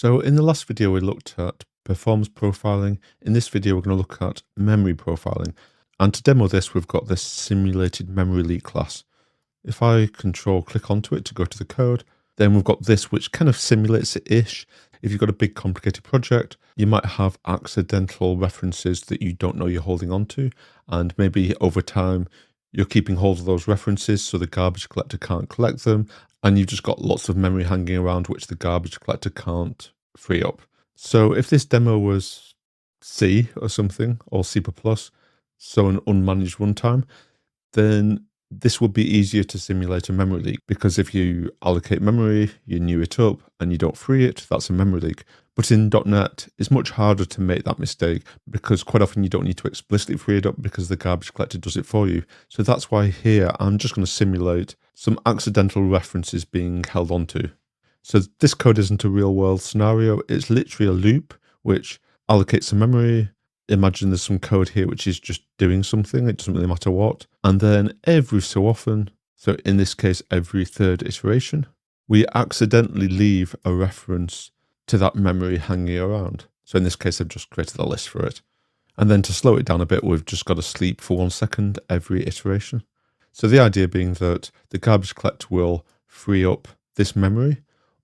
So in the last video, we looked at performance profiling. In this video, we're going to look at memory profiling. And to demo this, we've got this simulated memory leak class. If I click onto it to go to the code, then we've got this, which kind of simulates it-ish. If you've got a big complicated project, you might have accidental references that you don't know you're holding onto. And maybe over time, you're keeping hold of those references so the garbage collector can't collect them. And you've just got lots of memory hanging around which the garbage collector can't free up. So if this demo was C or something, or C++, so an unmanaged runtime, then this would be easier to simulate a memory leak, because if you allocate memory, you new it up, and you don't free it, that's a memory leak. But in .NET, it's much harder to make that mistake, because quite often you don't need to explicitly free it up because the garbage collector does it for you. So that's why here I'm just going to simulate some accidental references being held onto. So this code isn't a real world scenario, it's literally a loop which allocates some memory. Imagine there's some code here which is just doing something, it doesn't really matter what. And then every so often, so in this case every third iteration, we accidentally leave a reference to that memory hanging around. So in this case I've just created a list for it. And then to slow it down a bit, we've just got to sleep for 1 second every iteration. So the idea being that the garbage collector will free up this memory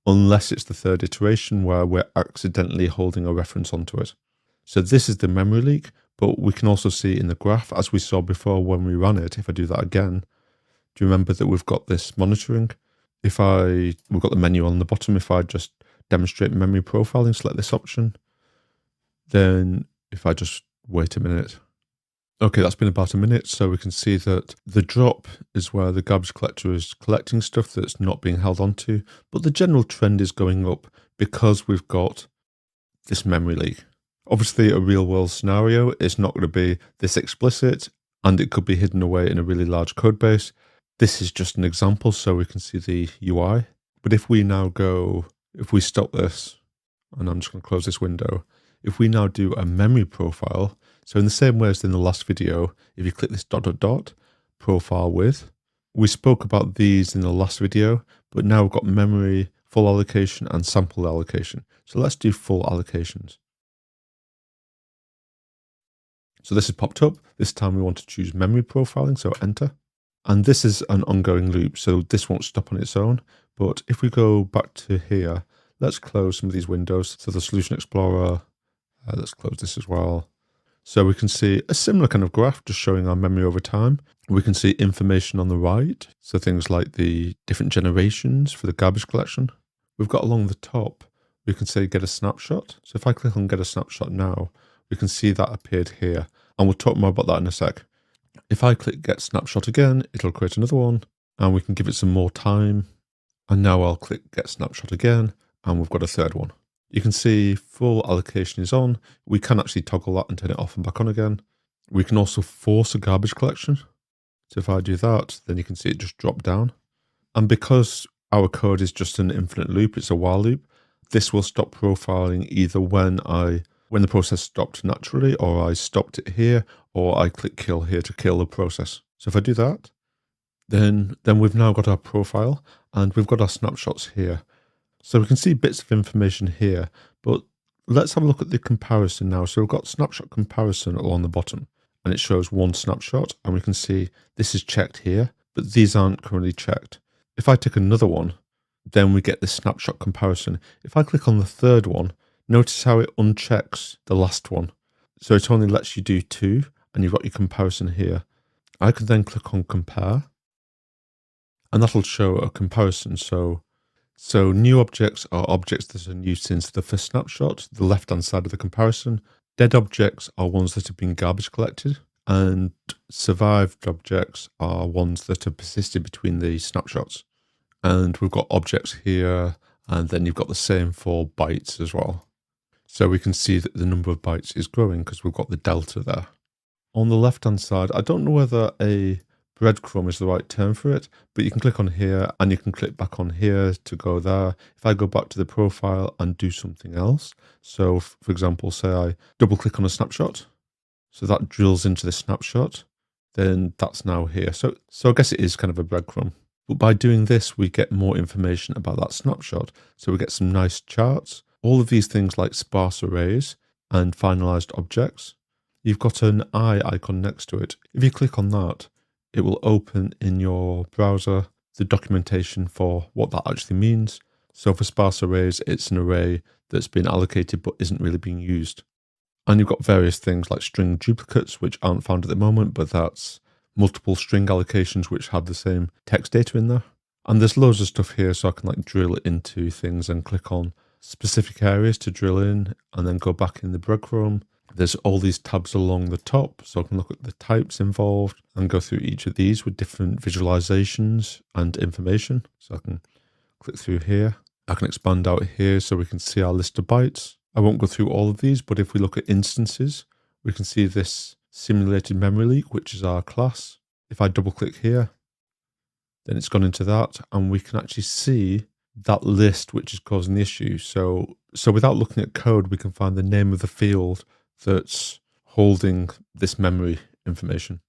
unless it's the third iteration where we're accidentally holding a reference onto it. So this is the memory leak, but we can also see in the graph, as we saw before when we ran it, if I do that again, do you remember that we've got this monitoring? We've got the menu on the bottom. If I just demonstrate memory profiling, select this option, then if I just wait a minute. Okay, that's been about a minute, so we can see that the drop is where the garbage collector is collecting stuff that's not being held onto, but the general trend is going up because we've got this memory leak. Obviously, a real-world scenario is not going to be this explicit, and it could be hidden away in a really large code base. This is just an example, so we can see the UI. But if we stop this, and I'm just going to close this window, if we now do a memory profile, so in the same way as in the last video, if you click this ... profile with, we spoke about these in the last video, but now we've got memory, full allocation, and sample allocation. So let's do full allocations. So this has popped up. This time we want to choose memory profiling, so enter. And this is an ongoing loop, so this won't stop on its own. But if we go back to here, let's close some of these windows. So the Solution Explorer, let's close this as well. So we can see a similar kind of graph just showing our memory over time. We can see information on the right, so things like the different generations for the garbage collection. We've got along the top, we can say get a snapshot. So if I click on get a snapshot now, we can see that appeared here, and we'll talk more about that in a sec. If I click get snapshot again, it'll create another one, and we can give it some more time. And now I'll click get snapshot again, and we've got a third one. You can see full allocation is on. We can actually toggle that and turn it off and back on again. We can also force a garbage collection. So if I do that, then you can see it just drop down. And because our code is just an infinite loop, it's a while loop, this will stop profiling either when the process stopped naturally, or I stopped it here, or I click kill here to kill the process. So if I do that, then we've now got our profile and we've got our snapshots here. So we can see bits of information here, but let's have a look at the comparison now. So we've got snapshot comparison along the bottom, and it shows one snapshot, and we can see this is checked here, but these aren't currently checked. If I take another one, then we get this snapshot comparison. If I click on the third one, notice how it unchecks the last one. So it only lets you do 2, and you've got your comparison here. I could then click on compare, and that'll show a comparison. So new objects are objects that are new since the first snapshot, the left-hand side of the comparison. Dead objects are ones that have been garbage collected, and survived objects are ones that have persisted between the snapshots. And we've got objects here, and then you've got the same for bytes as well. So we can see that the number of bytes is growing because we've got the delta there. On the left-hand side, I don't know whether a breadcrumb is the right term for it, but you can click on here and you can click back on here to go there. If I go back to the profile and do something else, so for example, say I double click on a snapshot, so that drills into the snapshot, then that's now here. So I guess it is kind of a breadcrumb. But by doing this, we get more information about that snapshot. So we get some nice charts, all of these things like sparse arrays and finalized objects. You've got an eye icon next to it. If you click on that, it will open in your browser the documentation for what that actually means. So for sparse arrays, it's an array that's been allocated but isn't really being used. And you've got various things like string duplicates, which aren't found at the moment, but that's multiple string allocations which have the same text data in there. And there's loads of stuff here, so I can like drill into things and click on specific areas to drill in and then go back in the breadcrumb. There's all these tabs along the top, so I can look at the types involved and go through each of these with different visualizations and information. So I can click through here. I can expand out here so we can see our list of bytes. I won't go through all of these, but if we look at instances, we can see this simulated memory leak, which is our class. If I double click here, then it's gone into that, and we can actually see that list which is causing the issue. So without looking at code, we can find the name of the field that's holding this memory information.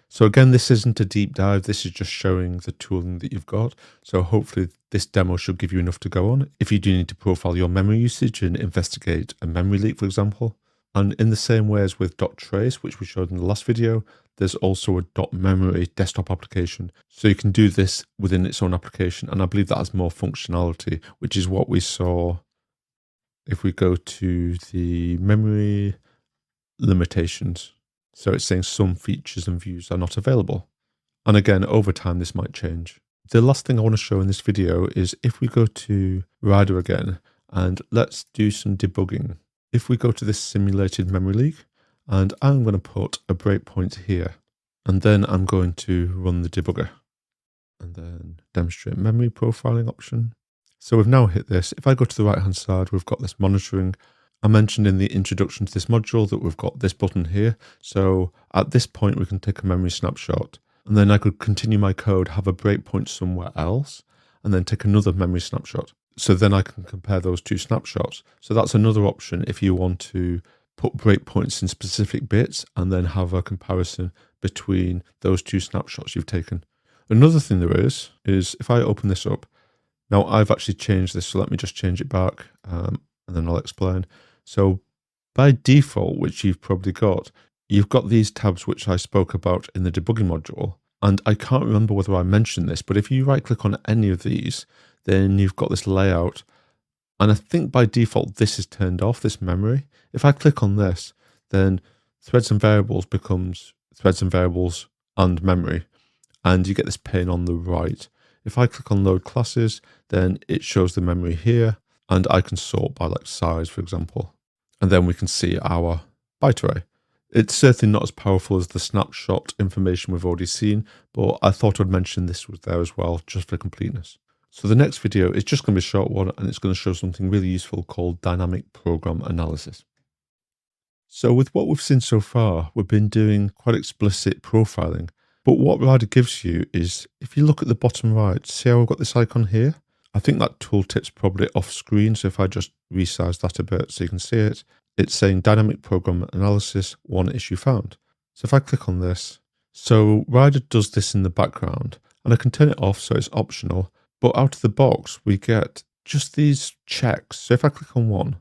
So again, this isn't a deep dive. This is just showing the tooling that you've got. So hopefully this demo should give you enough to go on if you do need to profile your memory usage and investigate a memory leak, for example. And in the same way as with .trace, which we showed in the last video, there's also a .memory desktop application. So you can do this within its own application. And I believe that has more functionality, which is what we saw if we go to the memory limitations. So it's saying some features and views are not available. And again, over time, this might change. The last thing I want to show in this video is if we go to Rider again, and let's do some debugging. If we go to this simulated memory leak, and I'm going to put a breakpoint here, and then I'm going to run the debugger, and then demonstrate memory profiling option. So we've now hit this. If I go to the right-hand side, we've got this monitoring. I mentioned in the introduction to this module that we've got this button here. So at this point, we can take a memory snapshot, and then I could continue my code, have a breakpoint somewhere else, and then take another memory snapshot. So then I can compare those two snapshots. So that's another option if you want to put breakpoints in specific bits and then have a comparison between those two snapshots you've taken. Another thing there is if I open this up, now I've actually changed this, so let me just change it back and then I'll explain. So by default, which you've probably got, you've got these tabs which I spoke about in the debugging module. And I can't remember whether I mentioned this, but if you right click on any of these, then you've got this layout. And I think by default, this is turned off, this memory. If I click on this, then threads and variables becomes threads and variables and memory. And you get this pane on the right. If I click on load classes, then it shows the memory here. And I can sort by like size, for example. And then we can see our byte array. It's certainly not as powerful as the snapshot information we've already seen, but I thought I'd mention this was there as well, just for completeness. So the next video is just going to be a short one, and it's going to show something really useful called dynamic program analysis. So with what we've seen so far, we've been doing quite explicit profiling. But what Rider gives you is, if you look at the bottom right, see how I've got this icon here? I think that tooltip's probably off screen, so if I just resize that a bit so you can see it, it's saying dynamic program analysis, one issue found. So if I click on this, so Rider does this in the background, and I can turn it off so it's optional, but out of the box, we get just these checks. So if I click on one,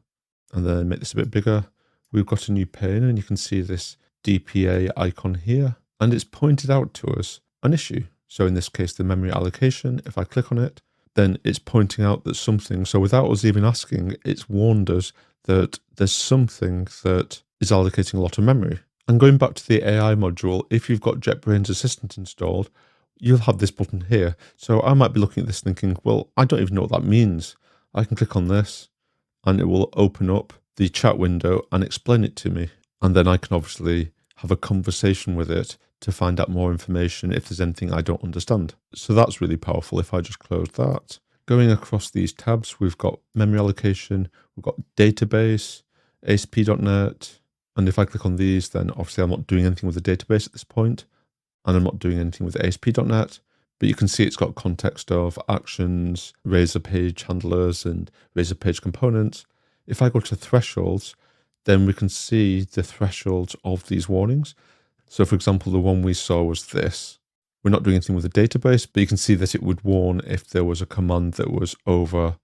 and then make this a bit bigger, we've got a new pane, and you can see this DPA icon here, and it's pointed out to us an issue. So in this case, the memory allocation, if I click on it, then it's pointing out that something, so without us even asking, it's warned us that there's something that is allocating a lot of memory. And going back to the AI module, if you've got JetBrains Assistant installed, you'll have this button here. So I might be looking at this thinking, well, I don't even know what that means. I can click on this and it will open up the chat window and explain it to me. And then I can obviously have a conversation with it to find out more information if there's anything I don't understand. So that's really powerful if I just close that. Going across these tabs, we've got memory allocation, we've got database, ASP.NET, and if I click on these, then obviously I'm not doing anything with the database at this point, and I'm not doing anything with ASP.NET, but you can see it's got context of actions, Razor page handlers, and Razor page components. If I go to thresholds, then we can see the thresholds of these warnings. So for example, the one we saw was this. We're not doing anything with the database, but you can see that it would warn if there was a command that was over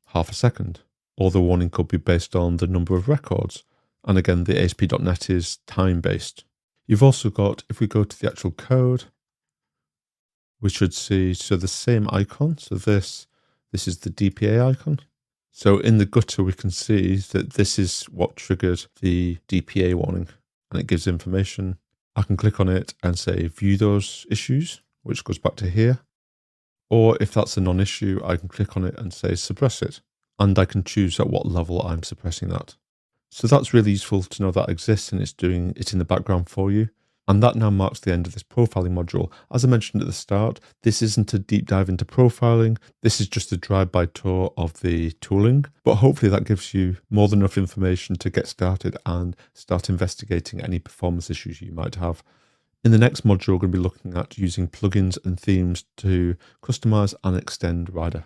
half a second. or the warning could be based on the number of records. And again, the ASP.NET is time-based. You've also got, if we go to the actual code, we should see, so the same icon. So this is the DPA icon. So in the gutter, we can see that this is what triggered the DPA warning, and it gives information. I can click on it and say, view those issues, which goes back to here. Or if that's a non-issue, I can click on it and say, suppress it. And I can choose at what level I'm suppressing that. So that's really useful to know that exists and it's doing it in the background for you. And that now marks the end of this profiling module. As I mentioned at the start, this isn't a deep dive into profiling. This is just a drive-by tour of the tooling. But hopefully that gives you more than enough information to get started and start investigating any performance issues you might have. In the next module, we're going to be looking at using plugins and themes to customize and extend Rider.